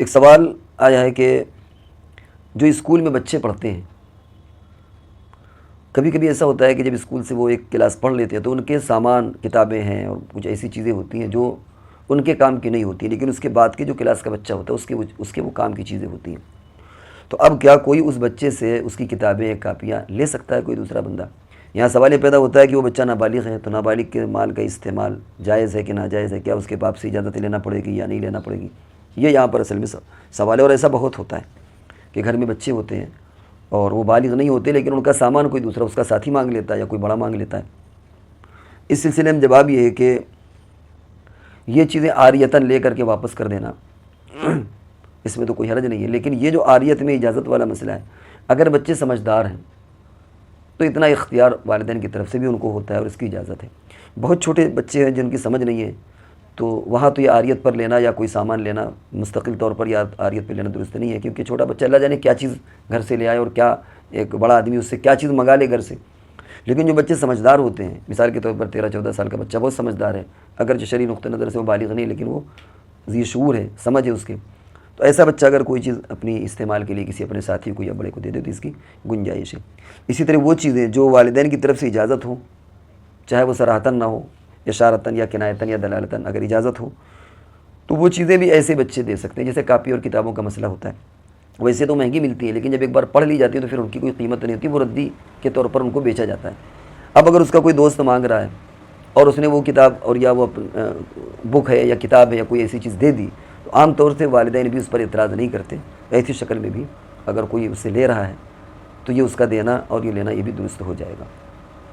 ایک سوال آیا ہے کہ جو اسکول میں بچے پڑھتے ہیں، کبھی کبھی ایسا ہوتا ہے کہ جب اسکول سے وہ ایک کلاس پڑھ لیتے ہیں تو ان کے سامان کتابیں ہیں اور کچھ ایسی چیزیں ہوتی ہیں جو ان کے کام کی نہیں ہوتی، لیکن اس کے بعد کے جو کلاس کا بچہ ہوتا ہے اس کے وہ کام کی چیزیں ہوتی ہیں۔ تو اب کیا کوئی اس بچے سے اس کی کتابیں کاپیاں لے سکتا ہے کوئی دوسرا بندہ؟ یہاں سوال یہ پیدا ہوتا ہے کہ وہ بچہ نابالغ ہے، تو نابالغ کے مال کا استعمال جائز ہے کہ ناجائز ہے؟ کیا اس کے باپ سے اجازت لینا پڑے گی یا نہیں لینا پڑے گی؟ یہ یہاں پر اصل میں سوال ہے، اور ایسا بہت ہوتا ہے کہ گھر میں بچے ہوتے ہیں اور وہ بالغ نہیں ہوتے، لیکن ان کا سامان کوئی دوسرا اس کا ساتھی مانگ لیتا ہے یا کوئی بڑا مانگ لیتا ہے۔ اس سلسلے میں جواب یہ ہے کہ یہ چیزیں عاریتاً لے کر کے واپس کر دینا اس میں تو کوئی حرج نہیں ہے، لیکن یہ جو عاریت میں اجازت والا مسئلہ ہے، اگر بچے سمجھدار ہیں تو اتنا اختیار والدین کی طرف سے بھی ان کو ہوتا ہے اور اس کی اجازت ہے۔ بہت چھوٹے بچے ہیں جن کی سمجھ نہیں ہے، تو وہاں تو یہ عاریت پر لینا یا کوئی سامان لینا مستقل طور پر یا عاریت پہ لینا درست نہیں ہے، کیونکہ چھوٹا بچہ اللہ جانے کیا چیز گھر سے لے آئے اور کیا ایک بڑا آدمی اس سے کیا چیز منگا لے گھر سے۔ لیکن جو بچے سمجھدار ہوتے ہیں، مثال کے طور پر 13-14 سال کا بچہ بہت سمجھدار ہے، اگرچہ شرعی نقطہ نظر سے وہ بالغ نہیں، لیکن وہ ذی شعور ہے، سمجھ ہے اس کے، تو ایسا بچہ اگر کوئی چیز اپنی استعمال کے لیے کسی اپنے ساتھی کو یا بڑے کو دے دے تو اس کی گنجائش ہے۔ اسی طرح وہ چیزیں جو والدین کی طرف سے اجازت ہو، چاہے وہ صراحتاً نہ ہو، اشارتاً یا کنایتاً یا دلالتاً، اگر اجازت ہو تو وہ چیزیں بھی ایسے بچے دے سکتے ہیں، جیسے کاپی اور کتابوں کا مسئلہ ہوتا ہے۔ ویسے تو مہنگی ملتی ہے، لیکن جب ایک بار پڑھ لی جاتی ہے تو پھر ان کی کوئی قیمت نہیں ہوتی، وہ ردی کے طور پر ان کو بیچا جاتا ہے۔ اب اگر اس کا کوئی دوست مانگ رہا ہے اور اس نے وہ کتاب اور یا وہ بک ہے یا کتاب ہے یا کوئی ایسی چیز دے دی، تو عام طور سے والدین بھی اس پر اعتراض نہیں کرتے۔ ایسی شکل میں بھی اگر کوئی اس سے لے رہا ہے تو یہ اس کا دینا اور یہ لینا یہ بھی درست ہو جائے گا۔